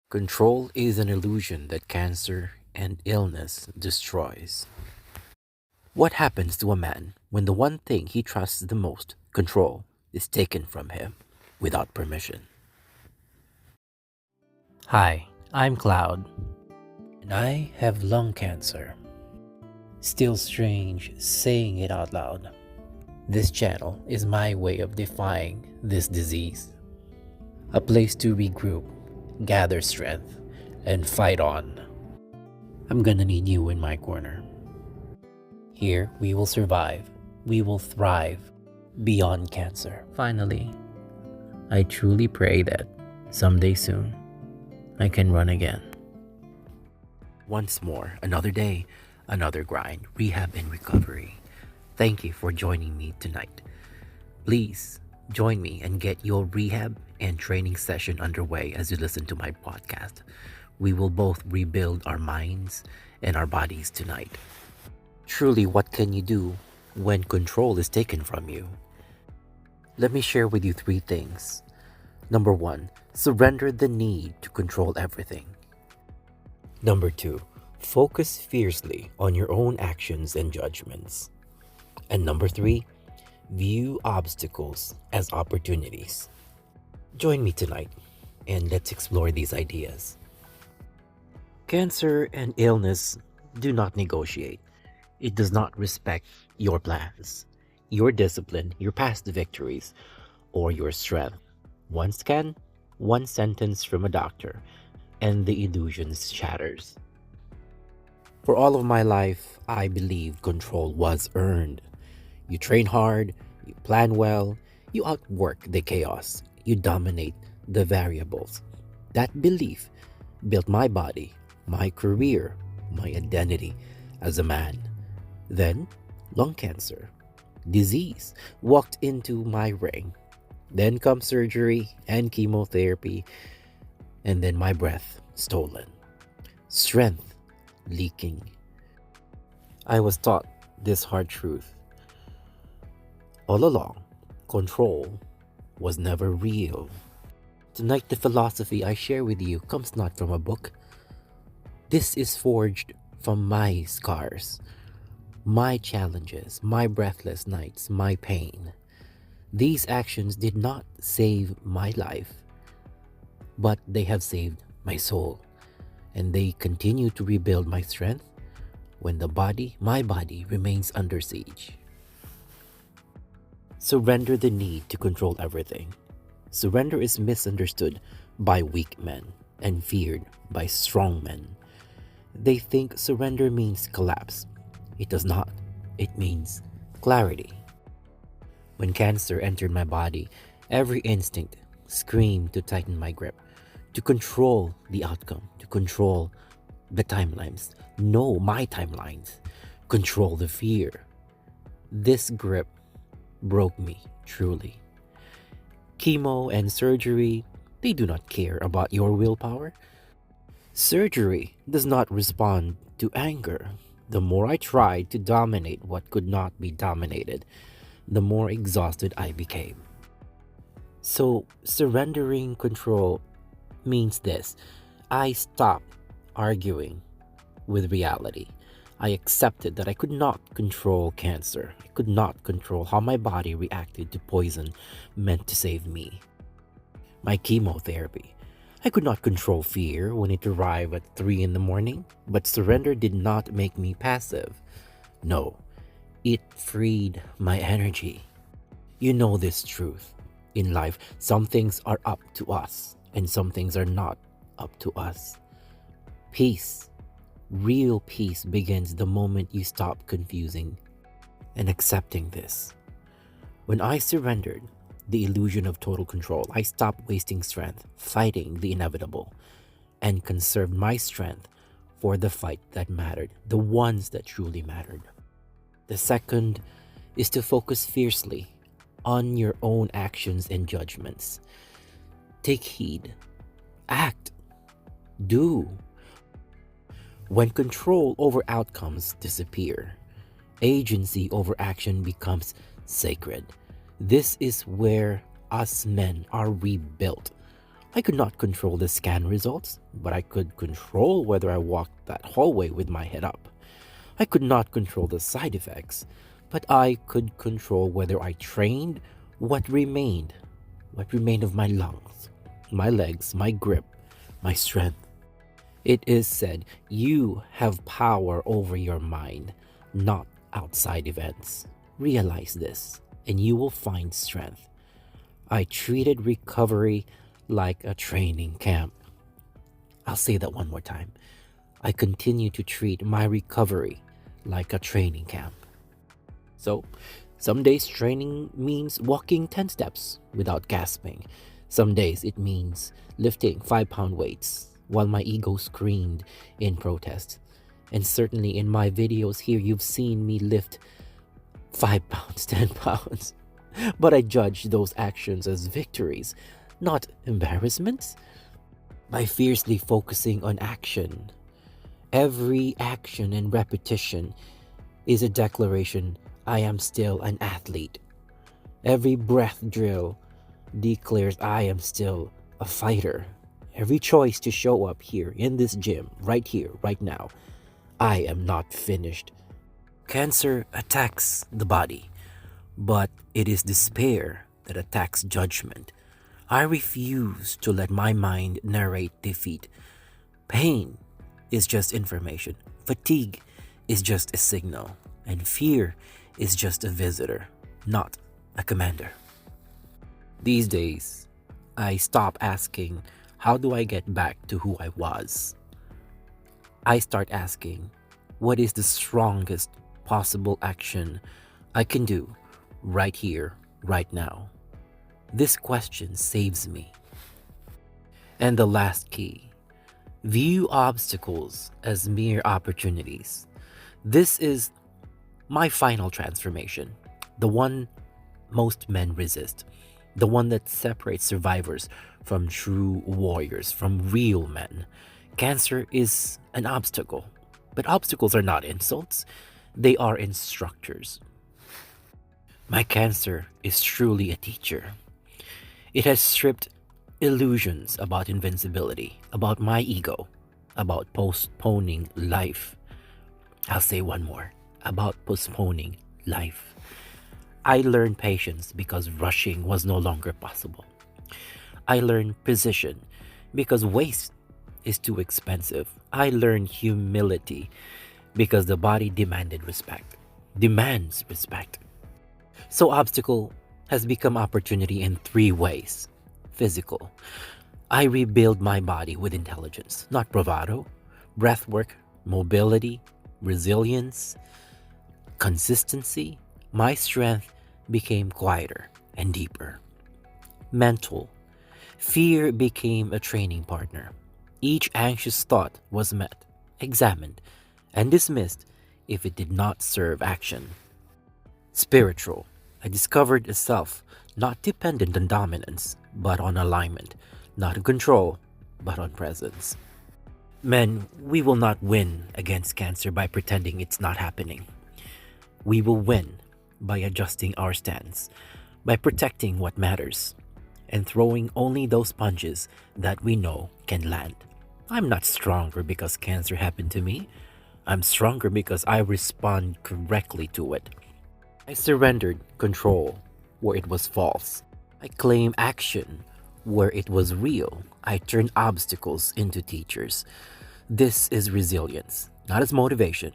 Control is an illusion that cancer and illness destroys. What happens to a man when the one thing he trusts the most, control, is taken from him without permission? Hi, I'm Cloud, and I have lung cancer. Still strange saying it out loud. This channel is my way of defying this disease. A place to regroup, gather strength, and fight on. I'm gonna need you in my corner. Here we will survive, we will thrive beyond cancer. Finally, I truly pray that someday soon I can run again. Once more, another day, another grind, rehab and recovery. Thank you for joining me tonight. Please join me and get your rehab and training session underway as you listen to my podcast. We will both rebuild our minds and our bodies tonight. Truly, what can you do when control is taken from you? Let me share with you 3 things. Number 1, surrender the need to control everything. Number 2, focus fiercely on your own actions and judgments. And number 3, view obstacles as opportunities. Join me tonight and let's explore these ideas. Cancer and illness do not negotiate. It does not respect your plans, your discipline, your past victories, or your strength. One scan, one sentence from a doctor, and the illusion shatters. For all of my life, I believed control was earned. You train hard, you plan well, you outwork the chaos, you dominate the variables. That belief built my body, my career, my identity as a man. Then, lung cancer, disease, walked into my ring. Then comes surgery and chemotherapy, and then my breath stolen. Strength leaking. I was taught this hard truth. All along, control was never real. Tonight, the philosophy I share with you comes not from a book. This is forged from my scars, my challenges, my breathless nights, my pain. These actions did not save my life, but they have saved my soul, and they continue to rebuild my strength when my body remains under siege. Surrender the need to control everything. Surrender is misunderstood by weak men and feared by strong men. They think surrender means collapse. It does not. It means clarity. When cancer entered my body, every instinct screamed to tighten my grip, to control the outcome, to control the timelines. No, my timelines. Control the fear. This grip broke me, truly. Chemo and surgery, they do not care about your willpower. Surgery does not respond to anger. The more I tried to dominate what could not be dominated, the more exhausted I became. So, surrendering control means this. I stopped arguing with reality. I accepted that I could not control cancer. I could not control how my body reacted to poison meant to save me. My chemotherapy. I could not control fear when it arrived at 3 in the morning, but surrender did not make me passive. No, it freed my energy. You know this truth. In life, some things are up to us, and some things are not up to us. Peace, real peace, begins the moment you stop confusing and accepting this. When I surrendered the illusion of total control, I stopped wasting strength fighting the inevitable and conserved my strength for the fight that mattered, the ones that truly mattered. The second is to focus fiercely on your own actions and judgments. Take heed, act, do. When control over outcomes disappear, agency over action becomes sacred. This is where us men are rebuilt. I could not control the scan results, but I could control whether I walked that hallway with my head up. I could not control the side effects, but I could control whether I trained what remained of my lungs, my legs, my grip, my strength. It is said you have power over your mind, not outside events. Realize this, and you will find strength. I treated recovery like a training camp. I'll say that one more time. I continue to treat my recovery like a training camp. So, some days training means walking 10 steps without gasping. Some days it means lifting 5-pound weights while my ego screamed in protest. And certainly in my videos here, you've seen me lift 5 pounds, 10 pounds. But I judge those actions as victories, not embarrassments. By fiercely focusing on action, every action and repetition is a declaration I am still an athlete. Every breath drill declares I am still a fighter. Every choice to show up here in this gym, right here, right now, I am not finished. Cancer attacks the body, but it is despair that attacks judgment. I refuse to let my mind narrate defeat. Pain is just information. Fatigue is just a signal. And fear is just a visitor, not a commander. These days, I stop asking, how do I get back to who I was? I start asking, what is the strongest possible action I can do right here, right now? This question saves me. And the last key, view obstacles as mere opportunities. This is my final transformation, the one most men resist, the one that separates survivors from true warriors, from real men. Cancer is an obstacle, but obstacles are not insults, they are instructors. My cancer is truly a teacher. It has stripped illusions about invincibility, about my ego, about postponing life. I'll say one more, about postponing life. I learned patience because rushing was no longer possible. I learned precision because waste is too expensive. I learned humility because the body demands respect. So obstacle has become opportunity in 3 ways. Physical. I rebuild my body with intelligence, not bravado. Breathwork, mobility, resilience, consistency. My strength became quieter and deeper. Mental. Fear became a training partner. Each anxious thought was met, examined, and dismissed if it did not serve action. Spiritual. I discovered a self not dependent on dominance, but on alignment, not on control, but on presence. Men, we will not win against cancer by pretending it's not happening. We will win by adjusting our stance, by protecting what matters, and throwing only those punches that we know can land. I'm not stronger because cancer happened to me. I'm stronger because I respond correctly to it. I surrendered control where it was false. I claim action where it was real. I turned obstacles into teachers. This is resilience, not as motivation,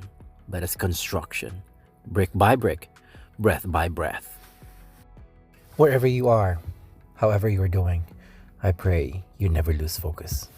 but as construction. Brick by brick, breath by breath. Wherever you are, however you are doing, I pray you never lose focus.